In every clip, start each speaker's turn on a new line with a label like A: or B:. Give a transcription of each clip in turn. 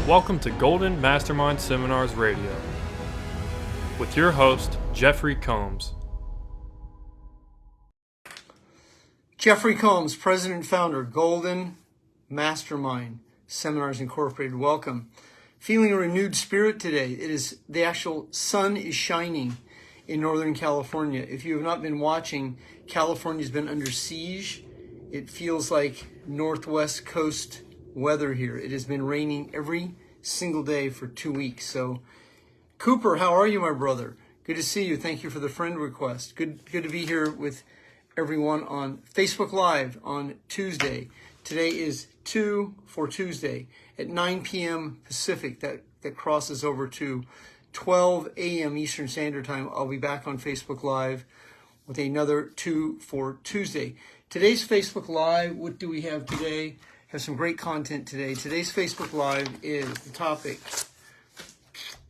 A: Welcome to Golden Mastermind Seminars Radio with your host, Jeffery Combs.
B: Jeffery Combs, President and Founder, Golden Mastermind Seminars Incorporated. Welcome. Feeling a renewed spirit today. It is the actual sun is shining in Northern California. If you have not been watching, California's been under siege. It feels like Northwest Coast weather here. It has been raining every single day for 2 weeks. So, Cooper, how are you, my brother? Good to see you. Thank you for the friend request. Good to be here with everyone on Facebook Live on Tuesday. Today is 2 for Tuesday at 9 p.m. Pacific. That crosses over to 12 a.m. Eastern Standard Time. I'll be back on Facebook Live with another 2 for Tuesday. Today's Facebook Live, what do we have today? Have some great content today. Today's Facebook Live is, the topic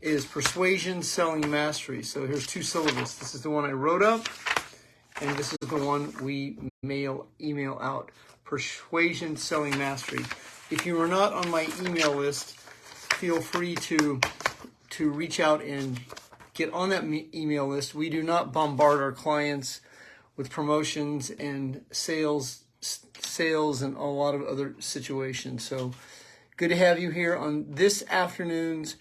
B: is Persuasion, Selling Mastery. So here's 2 syllables. This is the one I wrote up, and this is the one we email out. Persuasion, Selling Mastery. If you are not on my email list, feel free to reach out and get on that email list. We do not bombard our clients with promotions and sales and a lot of other situations. So good to have you here on this afternoon's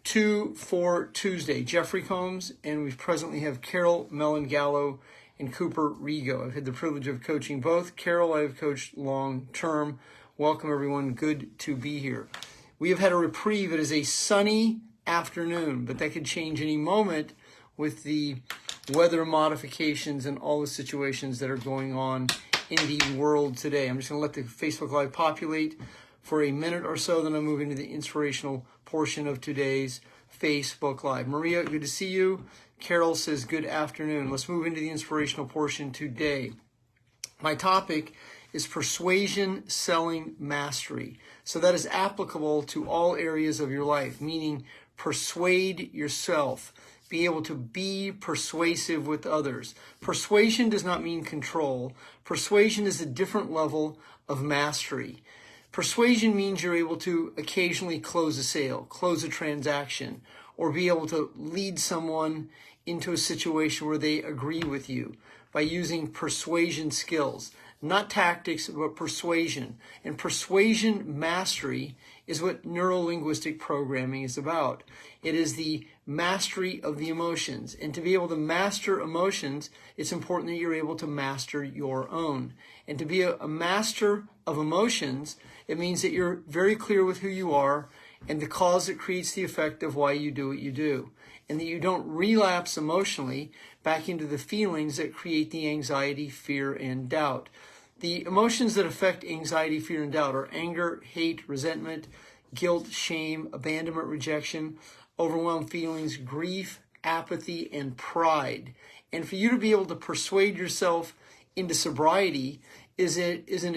B: 2 for Tuesday. Jeffery Combs, and we presently have Carol Mellon Gallo and Cooper Rigo. I've had the privilege of coaching both. Carol, I have coached long term. Welcome, everyone. Good to be here. We have had a reprieve. It is a sunny afternoon, but that could change any moment with the weather modifications and all the situations that are going on in the world today. I'm just going to let the Facebook Live populate for a minute or so, then I'll move into the inspirational portion of today's Facebook Live. Maria, good to see you. Carol says good afternoon. Let's move into the inspirational portion today. My topic is Persuasion, Selling Mastery. So that is applicable to all areas of your life, meaning persuade yourself. Be able to be persuasive with others. Persuasion does not mean control. Persuasion is a different level of mastery. Persuasion means you're able to occasionally close a sale, close a transaction, or be able to lead someone into a situation where they agree with you by using persuasion skills. Not tactics, but persuasion. And persuasion mastery is what neuro-linguistic programming is about. It is the mastery of the emotions. And to be able to master emotions, it's important that you're able to master your own. And to be a master of emotions, it means that you're very clear with who you are and the cause that creates the effect of why you do what you do. And that you don't relapse emotionally back into the feelings that create the anxiety, fear, and doubt. The emotions that affect anxiety, fear, and doubt are anger, hate, resentment, guilt, shame, abandonment, rejection, overwhelmed feelings, grief, apathy, and pride. And for you to be able to persuade yourself into sobriety is an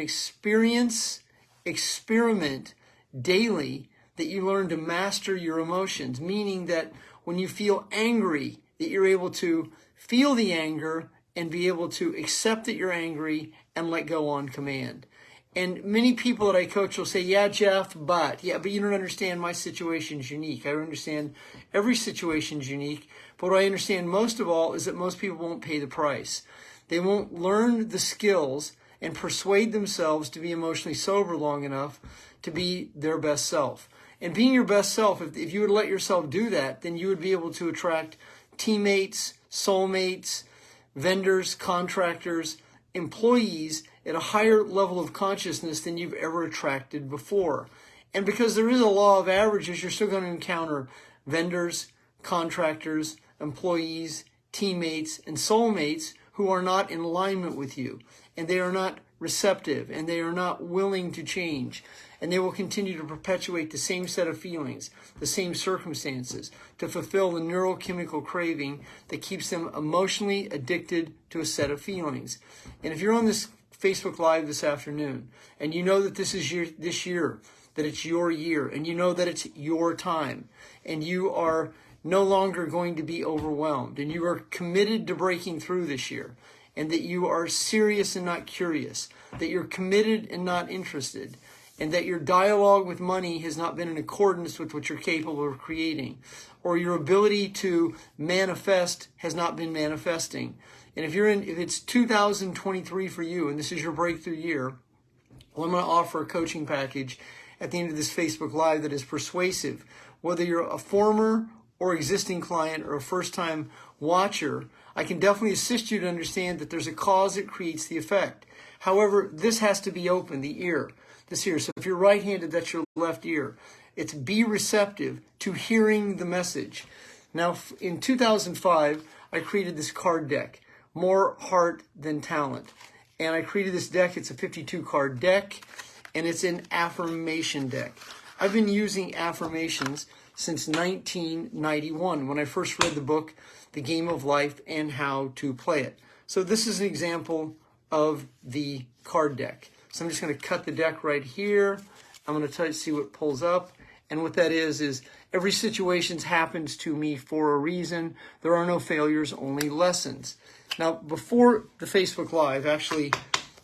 B: experiment daily that you learn to master your emotions, meaning that when you feel angry, that you're able to feel the anger and be able to accept that you're angry and let go on command. And many people that I coach will say, yeah, Jeff, but you don't understand, my situation's unique. I understand every situation's unique, but what I understand most of all is that most people won't pay the price. They won't learn the skills and persuade themselves to be emotionally sober long enough to be their best self. And being your best self, if you would let yourself do that, then you would be able to attract teammates, soulmates, vendors, contractors, employees at a higher level of consciousness than you've ever attracted before. And because there is a law of averages, you're still going to encounter vendors, contractors, employees, teammates, and soulmates who are not in alignment with you. And they are not receptive, and they are not willing to change. And they will continue to perpetuate the same set of feelings, the same circumstances, to fulfill the neurochemical craving that keeps them emotionally addicted to a set of feelings. And if you're on this Facebook Live this afternoon, and you know that this year, that it's your year, and you know that it's your time, and you are no longer going to be overwhelmed, and you are committed to breaking through this year, and that you are serious and not curious, that you're committed and not interested, and that your dialogue with money has not been in accordance with what you're capable of creating, or your ability to manifest has not been manifesting. And if it's 2023 for you and this is your breakthrough year, well, I'm going to offer a coaching package at the end of this Facebook Live that is persuasive. Whether you're a former or existing client or a first-time watcher, I can definitely assist you to understand that there's a cause that creates the effect. However, this has to be open, the ear, this ear. So if you're right-handed, that's your left ear. It's be receptive to hearing the message. Now, in 2005, I created this card deck, More Heart Than Talent. And I created this deck. It's a 52-card deck, and it's an affirmation deck. I've been using affirmations since 1991 when I first read the book, The Game of Life and How to Play It. So this is an example of the card deck. So I'm just going to cut the deck right here. I'm going to see what pulls up. And what that is every situation happens to me for a reason. There are no failures, only lessons. Now, before the Facebook Live, actually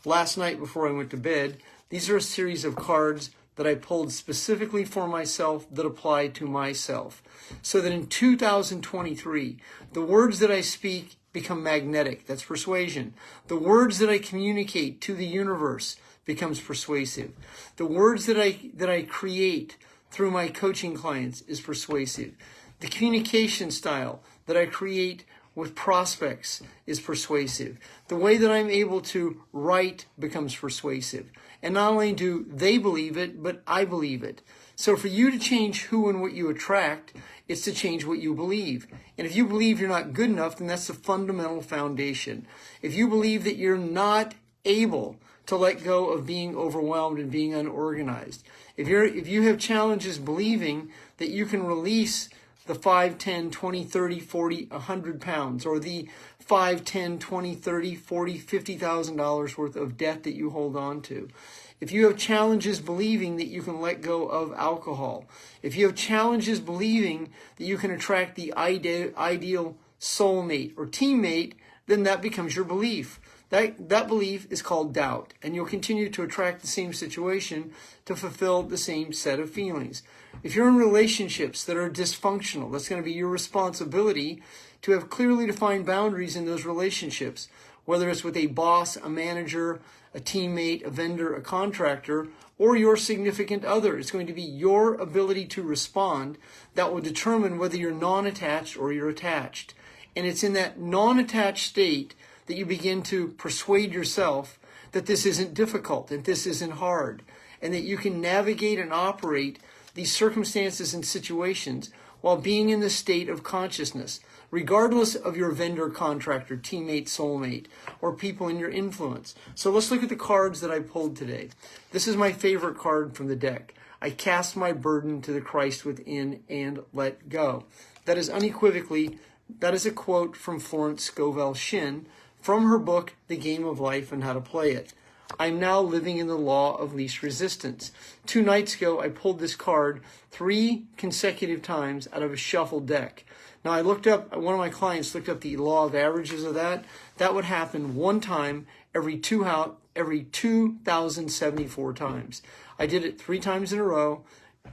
B: last night before I went to bed, these are a series of cards that I pulled specifically for myself that apply to myself. So that in 2023, the words that I speak become magnetic. That's persuasion. The words that I communicate to the universe becomes persuasive. The words that I create through my coaching clients is persuasive. The communication style that I create with prospects is persuasive. The way that I'm able to write becomes persuasive. And not only do they believe it, but I believe it. So for you to change who and what you attract, it's to change what you believe. And if you believe you're not good enough, then that's the fundamental foundation. If you believe that you're not able to let go of being overwhelmed and being unorganized, if you have challenges believing that you can release the 5, 10, 20, 30, 40, 100 pounds, or the 5, 10, 20, 30, 40, $50,000 worth of debt that you hold on to. If you have challenges believing that you can let go of alcohol, if you have challenges believing that you can attract the ideal soulmate or teammate, then that becomes your belief. That belief is called doubt, and you'll continue to attract the same situation to fulfill the same set of feelings. If you're in relationships that are dysfunctional, that's going to be your responsibility to have clearly defined boundaries in those relationships, whether it's with a boss, a manager, a teammate, a vendor, a contractor, or your significant other. It's going to be your ability to respond that will determine whether you're non-attached or you're attached. And it's in that non-attached state that you begin to persuade yourself that this isn't difficult, that this isn't hard, and that you can navigate and operate these circumstances and situations while being in the state of consciousness, regardless of your vendor, contractor, teammate, soulmate, or people in your influence. So let's look at the cards that I pulled today. This is my favorite card from the deck. I cast my burden to the Christ within and let go. That is unequivocally, that is a quote from Florence Scovel Shinn from her book, The Game of Life and How to Play It. I'm now living in the law of least resistance. 2 nights ago, I pulled this card 3 consecutive times out of a shuffled deck. Now, I looked up, one of my clients looked up the law of averages of that. That would happen one time every 2,074 times. I did it 3 times in a row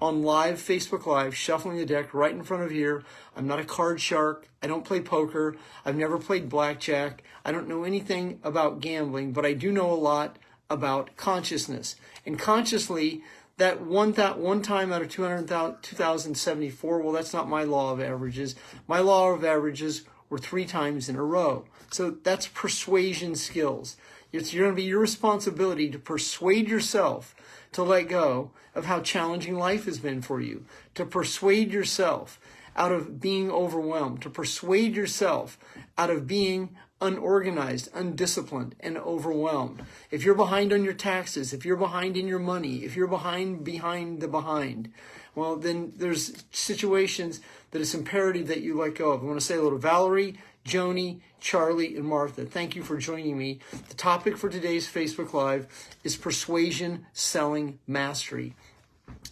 B: on live, Facebook Live, shuffling the deck right in front of here. I'm not a card shark. I don't play poker. I've never played blackjack. I don't know anything about gambling, but I do know a lot about consciousness. And consciously, that one time out of 2,074, well, that's not my law of averages. My law of averages were 3 times in a row. So that's persuasion skills. It's going to be your responsibility to persuade yourself to let go of how challenging life has been for you, to persuade yourself out of being overwhelmed, to persuade yourself out of being unorganized, undisciplined, and overwhelmed. If you're behind on your taxes, if you're behind in your money, if you're behind the behind, well, then there's situations that it's imperative that you let go of. I want to say hello to Valerie, Joni, Charlie, and Martha. Thank you for joining me. The topic for today's Facebook Live is persuasion, selling, mastery.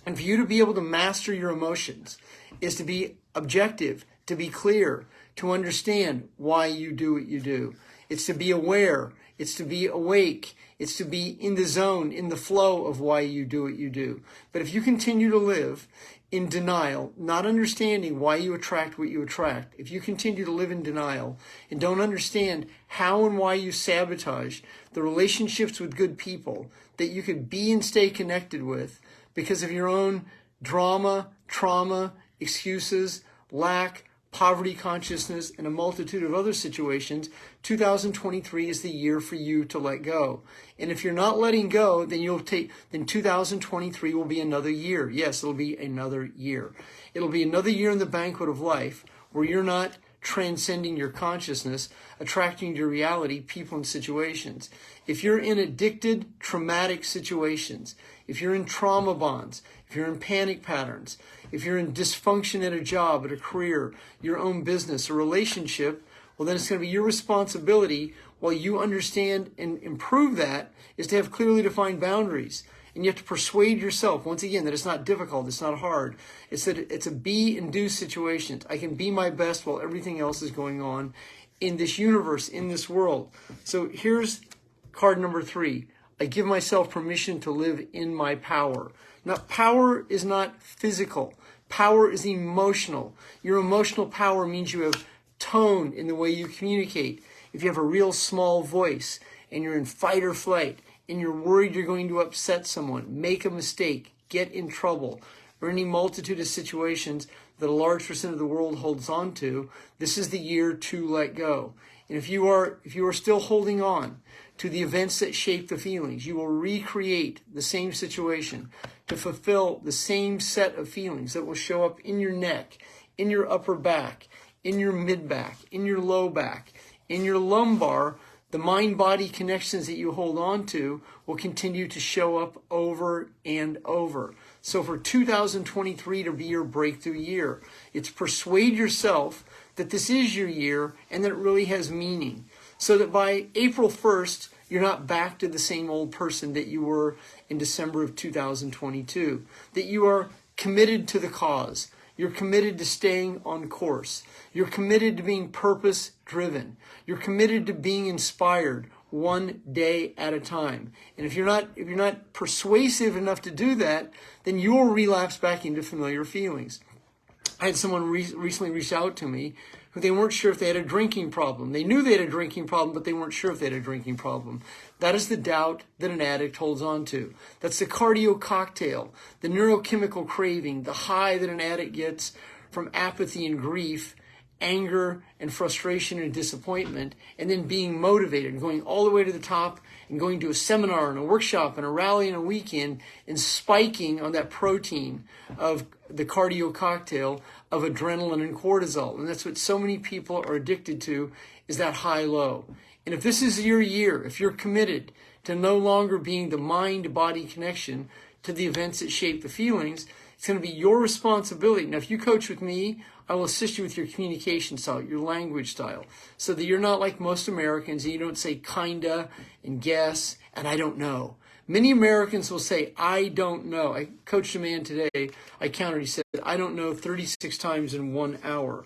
B: And for you to be able to master your emotions is to be objective, to be clear, to understand why you do what you do. It's to be aware. It's to be awake. It's to be in the zone, in the flow of why you do what you do. But if you continue to live in denial, not understanding why you attract what you attract, if you continue to live in denial and don't understand how and why you sabotage the relationships with good people that you could be and stay connected with because of your own drama, trauma, excuses, lack, poverty consciousness, and a multitude of other situations, 2023 is the year for you to let go. And if you're not letting go, then 2023 will be another year. Yes, it'll be another year. It'll be another year in the banquet of life where you're not transcending your consciousness, attracting to reality people and situations. If you're in addicted, traumatic situations, if you're in trauma bonds, if you're in panic patterns, if you're in dysfunction at a job, at a career, your own business, a relationship, well, then it's going to be your responsibility while you understand and improve that is to have clearly defined boundaries. And you have to persuade yourself, once again, that it's not difficult, it's not hard. It's that it's a be and do situation. I can be my best while everything else is going on in this universe, in this world. So here's card number 3. I give myself permission to live in my power. Now, power is not physical. Power is emotional. Your emotional power means you have tone in the way you communicate. If you have a real small voice and you're in fight or flight and you're worried you're going to upset someone, make a mistake, get in trouble, or any multitude of situations that a large percent of the world holds on to, this is the year to let go. And if you are still holding on to the events that shape the feelings, you will recreate the same situation to fulfill the same set of feelings that will show up in your neck, in your upper back, in your mid-back, in your low back, in your lumbar. The mind-body connections that you hold on to will continue to show up over and over. So for 2023 to be your breakthrough year, it's persuade yourself that this is your year and that it really has meaning. So that by April 1st, you're not back to the same old person that you were in December of 2022. That you are committed to the cause. You're committed to staying on course. You're committed to being purpose-driven. You're committed to being inspired one day at a time. And if you're not persuasive enough to do that, then you will relapse back into familiar feelings. I had someone recently reach out to me who they weren't sure if they had a drinking problem. They knew they had a drinking problem, but they weren't sure if they had a drinking problem. That is the doubt that an addict holds on to. That's the cardio cocktail, the neurochemical craving, the high that an addict gets from apathy and grief, anger and frustration and disappointment, and then being motivated, going all the way to the top and going to a seminar and a workshop and a rally and a weekend and spiking on that protein of the cardio cocktail of adrenaline and cortisol. And that's what so many people are addicted to, is that high-low. And if this is your year, if you're committed to no longer being the mind-body connection to the events that shape the feelings, it's going to be your responsibility. Now, if you coach with me, I will assist you with your communication style, your language style, so that you're not like most Americans and you don't say kinda and guess and I don't know. Many Americans will say, I don't know. I coached a man today, I counted, he said, I don't know 36 times in 1 hour.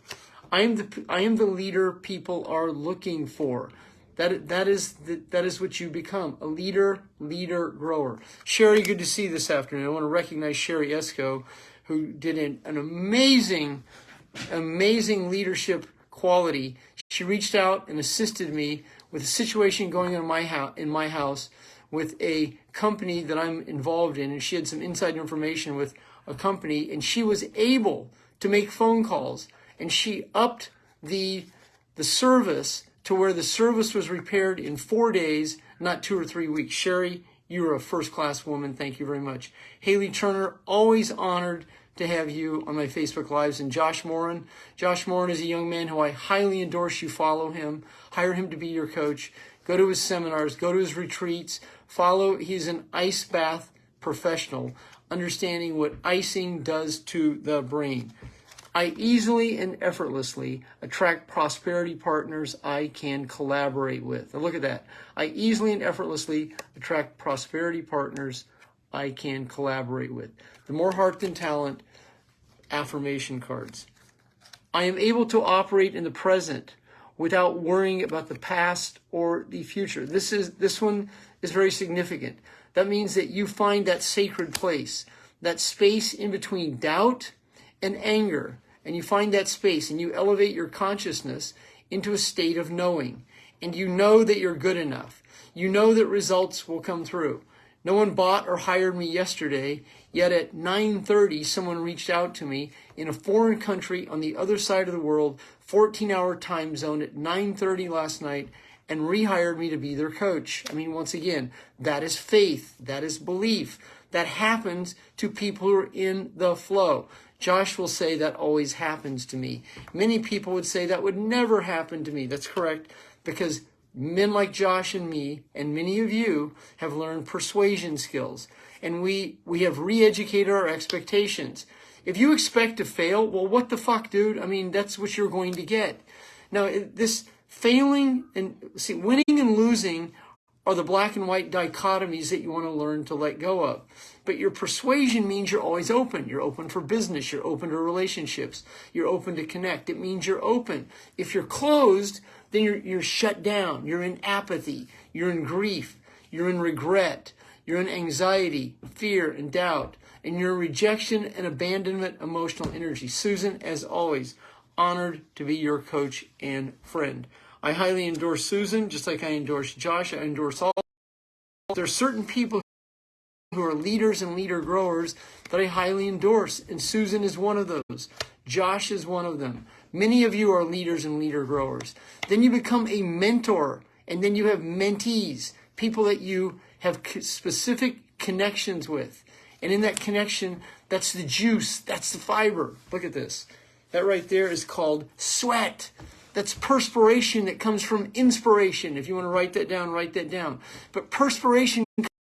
B: I am the leader people are looking for. That is what you become, a leader, grower. Sherry, good to see you this afternoon. I want to recognize Sherry Esco, who did an amazing leadership quality. She reached out and assisted me with a situation going on in my house with a company that I'm involved in, and she had some inside information with a company, and she was able to make phone calls, and she upped the service to where the service was repaired in 4 days, not 2 or 3 weeks. Sherry, you are a first-class woman. Thank you very much. Haley Turner, always honored to have you on my Facebook Lives. And Josh Moran. Josh Moran is a young man who I highly endorse you follow him. Hire him to be your coach. Go to his seminars. Go to his retreats. He's an ice bath professional, understanding what icing does to the brain. I easily and effortlessly attract prosperity partners I can collaborate with. Now look at that. I easily and effortlessly attract prosperity partners I can collaborate with. The more heart than talent affirmation cards. I am able to operate in the present without worrying about the past or the future. This one is very significant. That means that you find that sacred place, that space in between doubt and anger, and you find that space and you elevate your consciousness into a state of knowing. And you know that you're good enough. You know that results will come through. No one bought or hired me yesterday, yet at 9:30 someone reached out to me in a foreign country on the other side of the world, 14-hour time zone at 9:30 last night, and rehired me to be their coach. I mean, once again, that is faith. That is belief. That happens to people who are in the flow. Josh will say that always happens to me. Many people would say that would never happen to me. That's correct, because men like Josh and me, and many of you, have learned persuasion skills. And we have re-educated our expectations. If you expect to fail, well, what the fuck, dude? I mean, that's what you're going to get. Now, this failing and winning and losing are the black and white dichotomies that you want to learn to let go of. But your persuasion means you're always open. You're open for business. You're open to relationships. You're open to connect. It means you're open. If you're closed, then you're shut down. You're in apathy. You're in grief. You're in regret. You're in anxiety, fear, and doubt. And you're in rejection and abandonment emotional energy. Susan, as always, honored to be your coach and friend. I highly endorse Susan, just like I endorse Josh. I endorse all. There are certain people who are leaders and leader growers that I highly endorse, and Susan is one of those. Josh is one of them. Many of you are leaders and leader growers. Then you become a mentor, and then you have mentees, people that you have specific connections with. And in that connection, that's the juice, that's the fiber. Look at this. That right there is called sweat. That's perspiration that comes from inspiration. If you want to write that down, write that down. But perspiration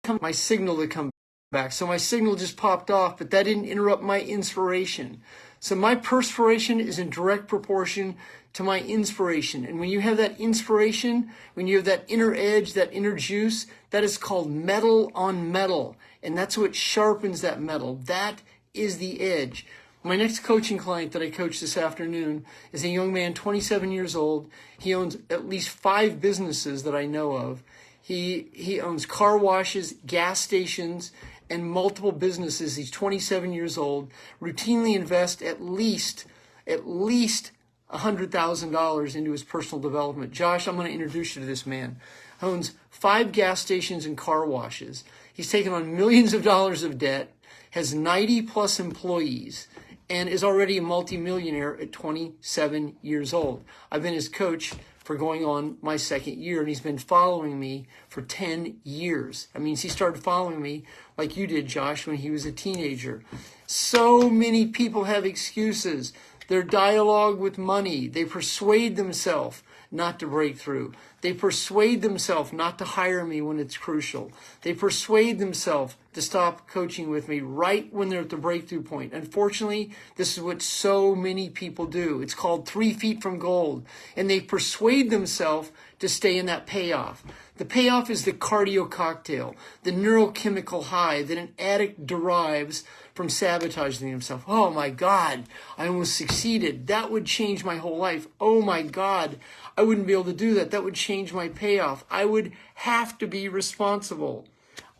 B: comes my signal to come back. So my signal just popped off, but that didn't interrupt my inspiration. So my perspiration is in direct proportion to my inspiration. And when you have that inspiration, when you have that inner edge, that inner juice, that is called metal on metal. And that's what sharpens that metal. That is the edge. My next coaching client that I coached this afternoon is a young man, 27 years old. He owns at least 5 businesses that I know of. He owns car washes, gas stations, and multiple businesses. He's 27 years old. Routinely invests at least $100,000 into his personal development. Josh, I'm going to introduce you to this man. Owns 5 gas stations and car washes. He's taken on millions of dollars of debt, has 90 plus employees, and is already a multimillionaire at 27 years old. I've been his coach for going on my 2nd year, and he's been following me for 10 years. That means he started following me like you did, Josh, when he was a teenager. So many people have excuses. Their dialogue with money, they persuade themselves not to break through. They persuade themselves not to hire me when it's crucial. They persuade themselves to stop coaching with me right when they're at the breakthrough point. Unfortunately, this is what so many people do. It's called 3 feet from gold. And they persuade themselves to stay in that payoff. The payoff is the cardio cocktail, the neurochemical high that an addict derives from sabotaging himself. Oh my God, I almost succeeded. That would change my whole life. Oh my God, I wouldn't be able to do that. That would change my payoff. I would have to be responsible.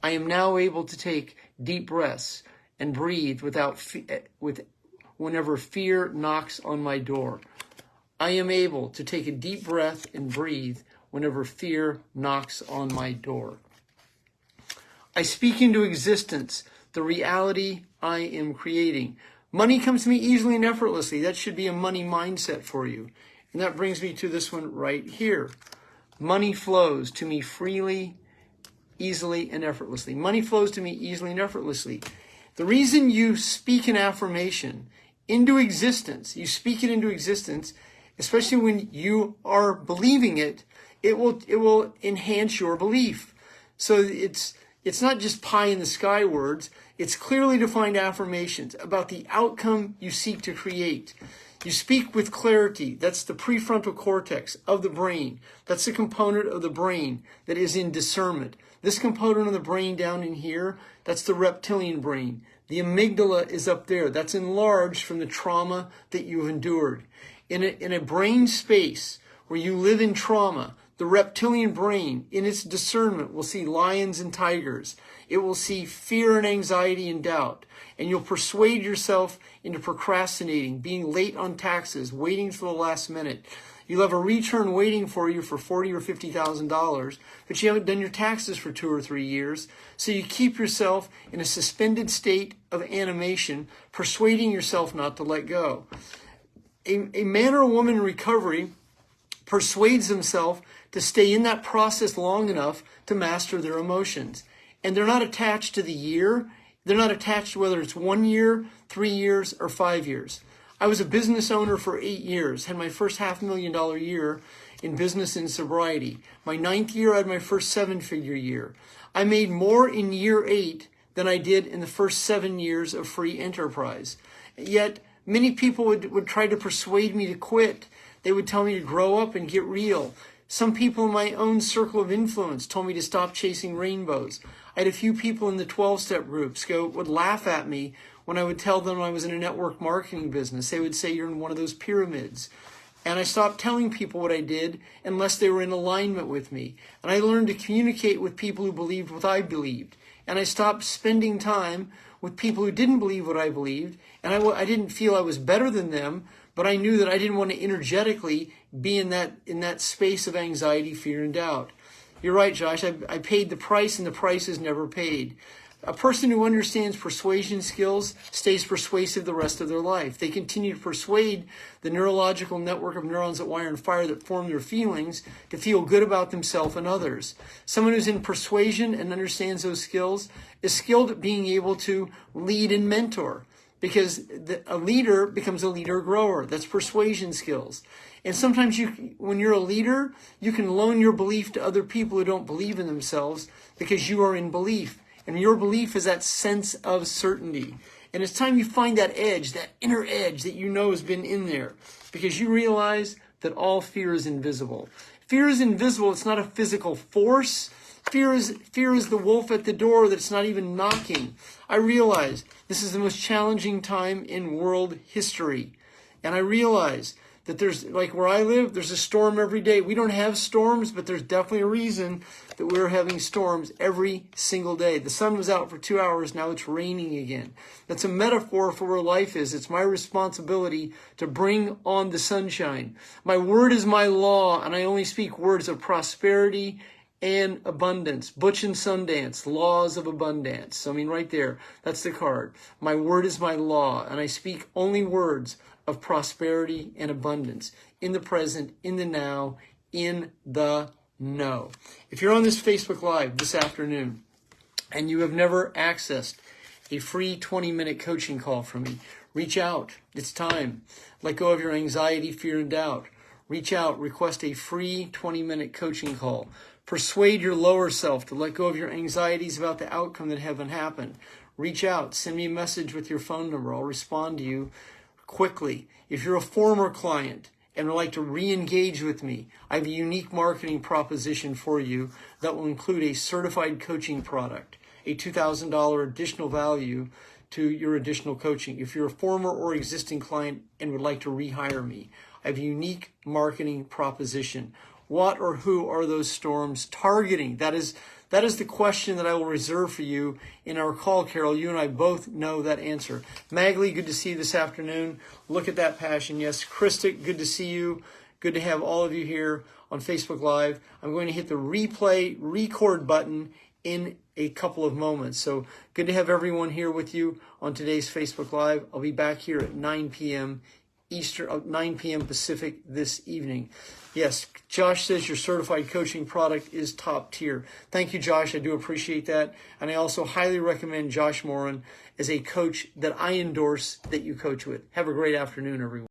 B: I am now able to take deep breaths and breathe whenever fear knocks on my door. I am able to take a deep breath and breathe whenever fear knocks on my door. I speak into existence the reality I am creating. Money comes to me easily and effortlessly. That should be a money mindset for you. And that brings me to this one right here. Money flows to me freely, easily, and effortlessly. Money flows to me easily and effortlessly. The reason you speak an affirmation into existence, you speak it into existence, especially when you are believing it, it will enhance your belief. So it's not just pie in the sky words. It's clearly defined affirmations about the outcome you seek to create. You speak with clarity. That's the prefrontal cortex of the brain. That's the component of the brain that is in discernment. This component of the brain down in here, that's the reptilian brain. The amygdala is up there. That's enlarged from the trauma that you've endured. In a brain space where you live in trauma, the reptilian brain, in its discernment, will see lions and tigers. It will see fear and anxiety and doubt. And you'll persuade yourself into procrastinating, being late on taxes, waiting for the last minute. You'll have a return waiting for you for $40,000 or $50,000, but you haven't done your taxes for 2 or 3 years. So you keep yourself in a suspended state of animation, persuading yourself not to let go. A man or a woman in recovery persuades themselves to stay in that process long enough to master their emotions. And they're not attached to the year. They're not attached to whether it's 1 year, 3 years, or 5 years. I was a business owner for 8 years, had my first $500,000 year in business and sobriety. My 9th year, I had my first 7-figure year. I made more in year 8 than I did in the first 7 years of free enterprise. Yet, many people would try to persuade me to quit. They would tell me to grow up and get real. Some people in my own circle of influence told me to stop chasing rainbows. I had a few people in the 12-step groups would laugh at me when I would tell them I was in a network marketing business. They would say, you're in one of those pyramids. And I stopped telling people what I did unless they were in alignment with me. And I learned to communicate with people who believed what I believed. And I stopped spending time with people who didn't believe what I believed. And I didn't feel I was better than them, but I knew that I didn't want to energetically be in that space of anxiety, fear, and doubt. You're right, Josh. I paid the price, and the price is never paid. A person who understands persuasion skills stays persuasive the rest of their life. They continue to persuade the neurological network of neurons that wire and fire that form their feelings to feel good about themselves and others. Someone who's in persuasion and understands those skills is skilled at being able to lead and mentor, because a leader becomes a leader grower. That's persuasion skills. And sometimes when you're a leader, you can loan your belief to other people who don't believe in themselves because you are in belief. And your belief is that sense of certainty. And it's time you find that edge, that inner edge that you know has been in there, because you realize that all fear is invisible. Fear is invisible. It's not a physical force. Fear is the wolf at the door that's not even knocking. I realize this is the most challenging time in world history. And I realize that there's, like where I live, there's a storm every day. We don't have storms, but there's definitely a reason that we're having storms every single day. The sun was out for 2 hours, now it's raining again. That's a metaphor for where life is. It's my responsibility to bring on the sunshine. My word is my law, and I only speak words of prosperity and abundance. Butch and Sundance, laws of abundance. So, right there, that's the card. My word is my law, and I speak only words of prosperity and abundance in the present, in the now, in the no. If you're on this Facebook Live this afternoon and you have never accessed a free 20-minute coaching call from me, reach out. It's time. Let go of your anxiety, fear, and doubt. Reach out. Request a free 20-minute coaching call. Persuade your lower self to let go of your anxieties about the outcome that haven't happened. Reach out. Send me a message with your phone number. I'll respond to you quickly. If you're a former client and would like to re-engage with me, I have a unique marketing proposition for you that will include a certified coaching product, a $2,000 additional value to your additional coaching. If you're a former or existing client and would like to rehire me, I have a unique marketing proposition. What or who are those storms targeting? That is the question that I will reserve for you in our call, Carol. You and I both know that answer. Magley, good to see you this afternoon. Look at that passion. Yes, Krista, good to see you. Good to have all of you here on Facebook Live. I'm going to hit the record button in a couple of moments. So good to have everyone here with you on today's Facebook Live. I'll be back here at 9 p.m. Eastern, 9 p.m. Pacific this evening. Yes, Josh says your certified coaching product is top tier. Thank you, Josh. I do appreciate that. And I also highly recommend Josh Moran as a coach that I endorse that you coach with. Have a great afternoon, everyone.